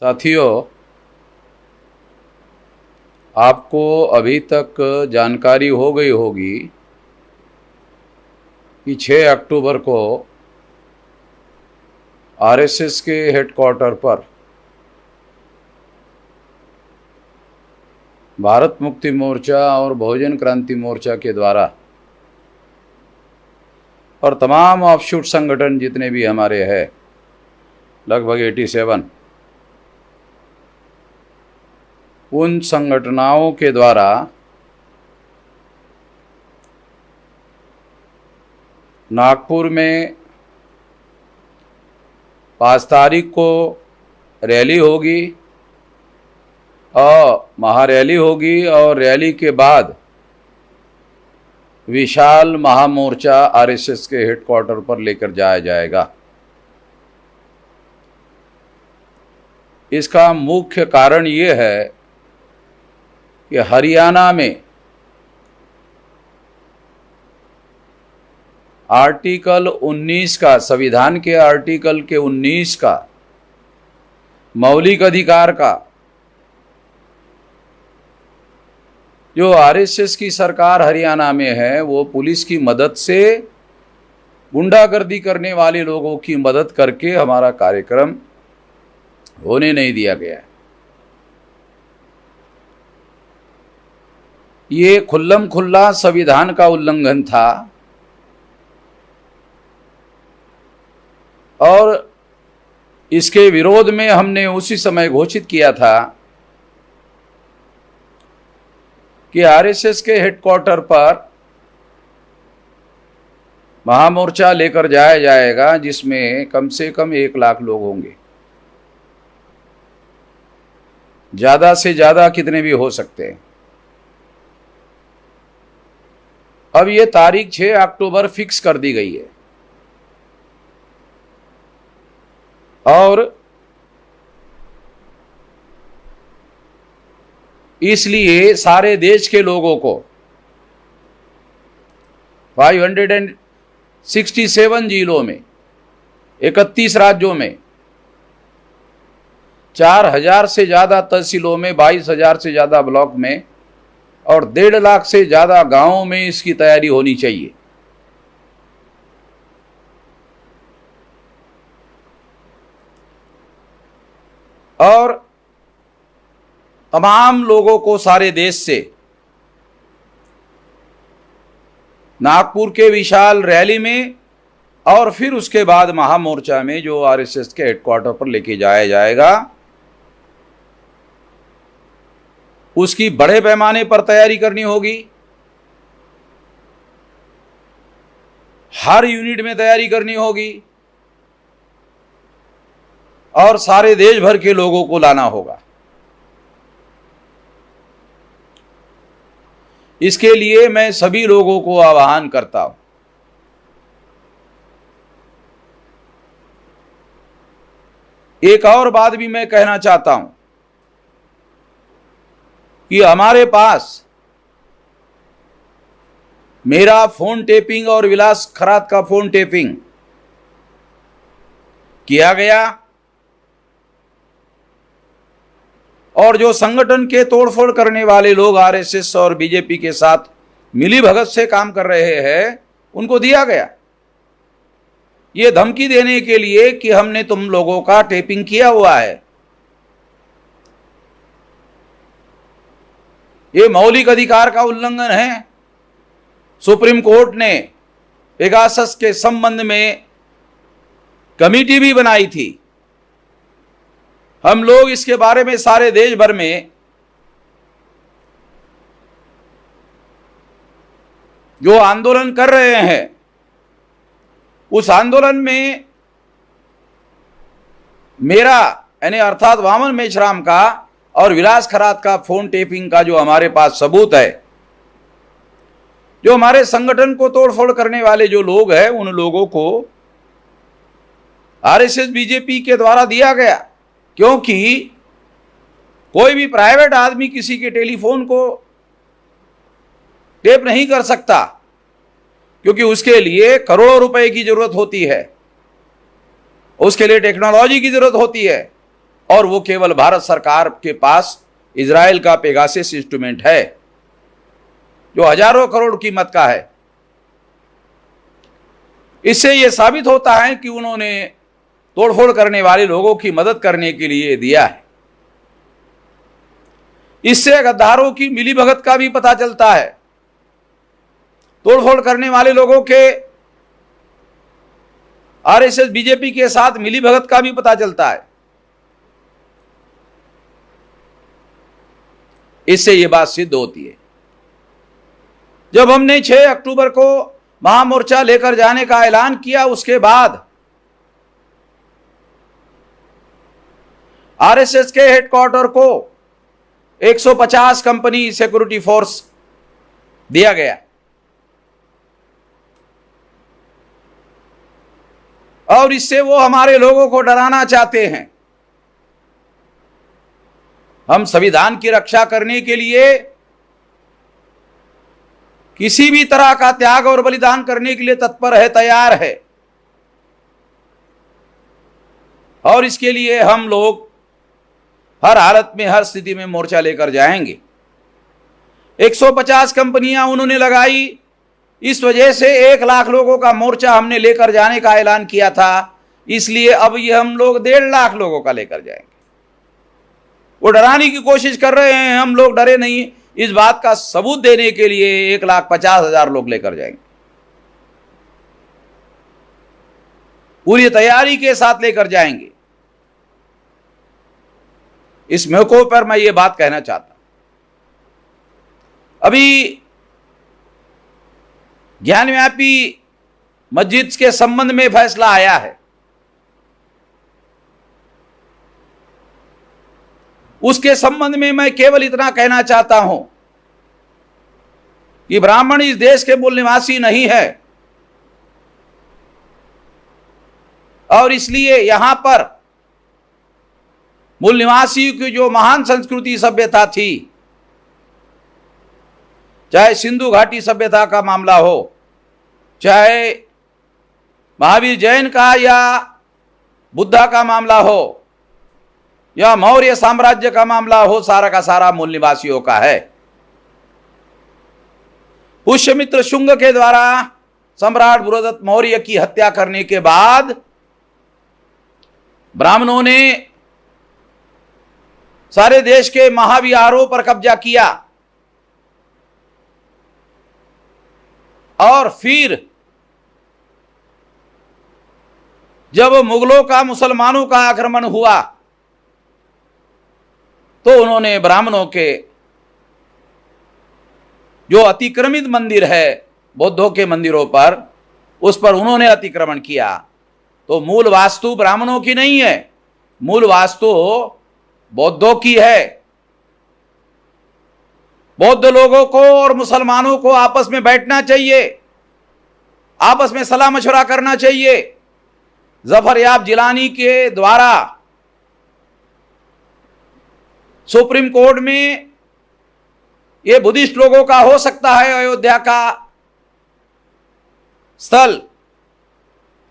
साथियों, आपको अभी तक जानकारी हो गई होगी कि 6 अक्टूबर को आरएसएस के हेडक्वार्टर पर भारत मुक्ति मोर्चा और बहुजन क्रांति मोर्चा के द्वारा और तमाम ऑफशूट संगठन जितने भी हमारे हैं, लगभग 87, उन संगठनों के द्वारा नागपुर में 5 तारीख को रैली होगी और महारैली होगी और रैली के बाद विशाल महामोर्चा आरएसएस के हेडक्वार्टर पर लेकर जाया जाएगा। इसका मुख्य कारण ये है कि हरियाणा में आर्टिकल 19 का, संविधान के आर्टिकल के 19 का, मौलिक अधिकार का, जो आरएसएस की सरकार हरियाणा में है, वो पुलिस की मदद से गुंडागर्दी करने वाले लोगों की मदद करके हमारा कार्यक्रम होने नहीं दिया गया है। ये खुल्लम खुल्ला संविधान का उल्लंघन था और इसके विरोध में हमने उसी समय घोषित किया था कि आरएसएस के हेडक्वार्टर पर महामोर्चा लेकर जाया जाएगा, जिसमें कम से कम 1 लाख लोग होंगे। ज़्यादा से ज़्यादा कितने भी हो सकते हैं। अब ये तारीख 6 अक्टूबर फिक्स कर दी गई है और इसलिए सारे देश के लोगों को 567 जिलों में, 31 राज्यों में, 4000 से ज़्यादा तहसीलों में, 22,000 से ज़्यादा ब्लॉक में और 1.5 लाख से ज़्यादा गांवों में इसकी तैयारी होनी चाहिए। और तमाम लोगों को सारे देश से नागपुर के विशाल रैली में और फिर उसके बाद महामोर्चा में, जो आरएसएस के हेडक्वार्टर पर लेके जाया जाएगा, उसकी बड़े पैमाने पर तैयारी करनी होगी। हर यूनिट में तैयारी करनी होगी और सारे देश भर के लोगों को लाना होगा। इसके लिए मैं सभी लोगों को आह्वान करता हूं। एक और बात भी मैं कहना चाहता हूं कि हमारे पास मेरा फोन टेपिंग और विलास खरात का फोन टेपिंग किया गया और जो संगठन के तोड़फोड़ करने वाले लोग आरएसएस और बीजेपी के साथ मिलीभगत से काम कर रहे हैं, उनको दिया गया ये धमकी देने के लिए कि हमने तुम लोगों का टेपिंग किया हुआ है। ये मौलिक अधिकार का उल्लंघन है। सुप्रीम कोर्ट ने पेगासस के संबंध में कमेटी भी बनाई थी। हम लोग इसके बारे में सारे देश भर में जो आंदोलन कर रहे हैं, उस आंदोलन में मेरा यानी अर्थात वामन मेश्राम का और विलास खरात का फोन टेपिंग का जो हमारे पास सबूत है, जो हमारे संगठन को तोड़फोड़ करने वाले जो लोग हैं, उन लोगों को आरएसएस बीजेपी के द्वारा दिया गया। क्योंकि कोई भी प्राइवेट आदमी किसी के टेलीफोन को टेप नहीं कर सकता, क्योंकि उसके लिए करोड़ों रुपए की जरूरत होती है, उसके लिए टेक्नोलॉजी की जरूरत होती है। और वो केवल भारत सरकार के पास इजराइल का पेगासस इंस्ट्रूमेंट है जो हजारों करोड़ कीमत का है। इससे यह साबित होता है कि उन्होंने तोड़फोड़ करने वाले लोगों की मदद करने के लिए दिया है। इससे गद्दारों की मिलीभगत का भी पता चलता है। तोड़फोड़ करने वाले लोगों के आरएसएस बीजेपी के साथ मिलीभगत का भी पता चलता है। इससे यह बात सिद्ध होती है। जब हमने 6 अक्टूबर को महामोर्चा लेकर जाने का ऐलान किया, उसके बाद आरएसएस के हेडक्वार्टर को 150 कंपनी सिक्योरिटी फोर्स दिया गया और इससे वो हमारे लोगों को डराना चाहते हैं। हम संविधान की रक्षा करने के लिए किसी भी तरह का त्याग और बलिदान करने के लिए तत्पर है, तैयार है। और इसके लिए हम लोग हर हालत में, हर स्थिति में मोर्चा लेकर जाएंगे। 150 कंपनियां उन्होंने लगाई, इस वजह से 1 लाख लोगों का मोर्चा हमने लेकर जाने का ऐलान किया था। इसलिए अब ये हम लोग 1.5 लाख लोगों का लेकर जाएंगे। वो डराने की कोशिश कर रहे हैं, हम लोग डरे नहीं। इस बात का सबूत देने के लिए 1,50,000 लोग लेकर जाएंगे, पूरी तैयारी के साथ लेकर जाएंगे। इस मौके पर मैं ये बात कहना चाहता हूं, अभी ज्ञानव्यापी मस्जिद के संबंध में फैसला आया है। उसके संबंध में मैं केवल इतना कहना चाहता हूं कि ब्राह्मण इस देश के मूल निवासी नहीं है और इसलिए यहां पर मूल निवासियों की जो महान संस्कृति सभ्यता थी, चाहे सिंधु घाटी सभ्यता का मामला हो, चाहे महावीर जैन का या बुद्धा का मामला हो, या मौर्य साम्राज्य का मामला हो, सारा का सारा मूल निवासियों का है। पुष्यमित्र शुंग के द्वारा सम्राट बृहदत्त मौर्य की हत्या करने के बाद ब्राह्मणों ने सारे देश के महाविहारों पर कब्जा किया और फिर जब मुगलों का मुसलमानों का आक्रमण हुआ तो उन्होंने ब्राह्मणों के जो अतिक्रमित मंदिर है बौद्धों के मंदिरों पर, उस पर उन्होंने अतिक्रमण किया। तो मूल वास्तु ब्राह्मणों की नहीं है, मूल वास्तु बौद्धों की है। बौद्ध लोगों को और मुसलमानों को आपस में बैठना चाहिए, आपस में सलाह मशवरा करना चाहिए। जफर याब जिलानी के द्वारा सुप्रीम कोर्ट में ये बुद्धिस्ट लोगों का हो सकता है अयोध्या का स्थल,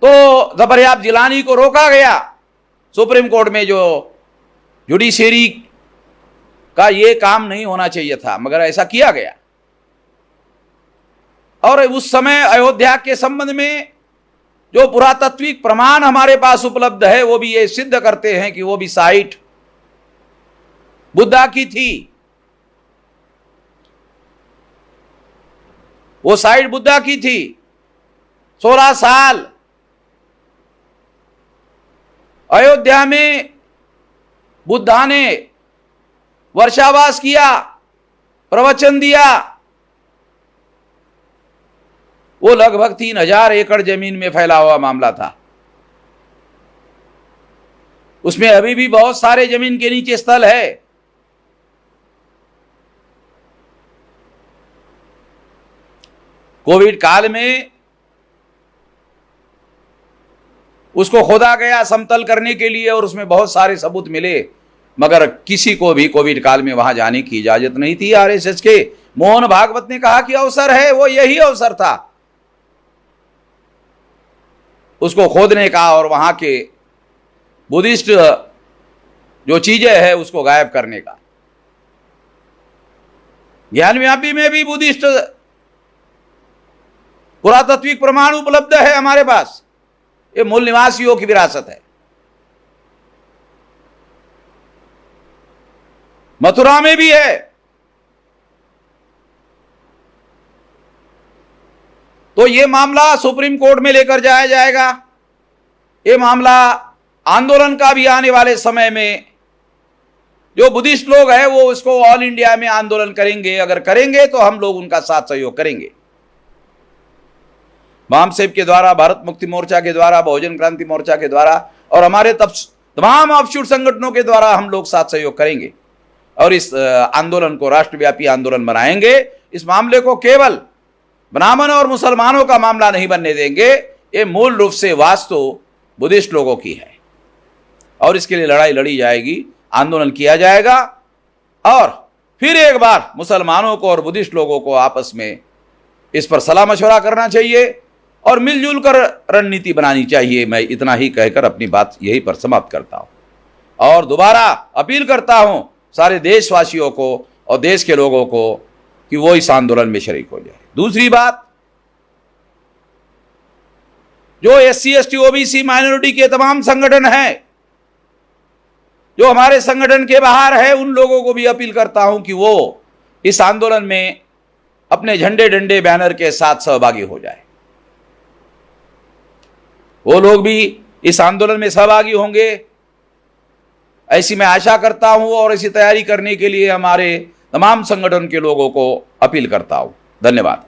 तो जफर याब जिलानी को रोका गया सुप्रीम कोर्ट में। जो जुडिशरी का ये काम नहीं होना चाहिए था, मगर ऐसा किया गया। और उस समय अयोध्या के संबंध में जो पुरातात्विक प्रमाण हमारे पास उपलब्ध है वो भी ये सिद्ध करते हैं कि वो भी साइट बुद्धा की थी। वो साइट बुद्धा की थी। 16 साल अयोध्या में बुद्धा ने वर्षावास किया, प्रवचन दिया। वो लगभग 3000 एकड़ जमीन में फैला हुआ मामला था। उसमें अभी भी बहुत सारे जमीन के नीचे स्थल है। कोविड काल में उसको खोदा गया समतल करने के लिए और उसमें बहुत सारे सबूत मिले, मगर किसी को भी कोविड काल में वहां जाने की इजाजत नहीं थी। आरएसएस के मोहन भागवत ने कहा कि अवसर है, वो यही अवसर था उसको खोदने का और वहां के बुद्धिस्ट जो चीजें है उसको गायब करने का। ज्ञानव्यापी में भी बुद्धिस्ट पुरातात्विक प्रमाण उपलब्ध है हमारे पास। ये मूल निवासियों की विरासत है। मथुरा में भी है। तो ये मामला सुप्रीम कोर्ट में लेकर जाया जाएगा। ये मामला आंदोलन का भी आने वाले समय में जो बुद्धिस्ट लोग हैं वो इसको ऑल इंडिया में आंदोलन करेंगे। अगर करेंगे तो हम लोग उनका साथ सहयोग करेंगे। वामसेब के द्वारा, भारत मुक्ति मोर्चा के द्वारा, बहुजन क्रांति मोर्चा के द्वारा और हमारे तमाम ऑफशूट संगठनों के द्वारा हम लोग साथ सहयोग करेंगे और इस आंदोलन को राष्ट्रव्यापी आंदोलन बनाएंगे। इस मामले को केवल ब्राह्मण और मुसलमानों का मामला नहीं बनने देंगे। ये मूल रूप से वास्तु बुद्धिस्ट लोगों की है और इसके लिए लड़ाई लड़ी जाएगी, आंदोलन किया जाएगा और फिर एक बार मुसलमानों को और बुद्धिस्ट लोगों को आपस में इस पर सलाह मशवरा करना चाहिए और मिलजुल कर रणनीति बनानी चाहिए। मैं इतना ही कहकर अपनी बात यही पर समाप्त करता हूं और दोबारा अपील करता हूं सारे देशवासियों को और देश के लोगों को कि वो इस आंदोलन में शरीक हो जाए। दूसरी बात, जो SC ST OBC माइनॉरिटी के तमाम संगठन हैं जो हमारे संगठन के बाहर है, उन लोगों को भी अपील करता हूं कि वो इस आंदोलन में अपने झंडे डंडे बैनर के साथ सहभागी हो जाए। वो लोग भी इस आंदोलन में सहभागी होंगे ऐसी मैं आशा करता हूं और ऐसी तैयारी करने के लिए हमारे तमाम संगठन के लोगों को अपील करता हूं। धन्यवाद।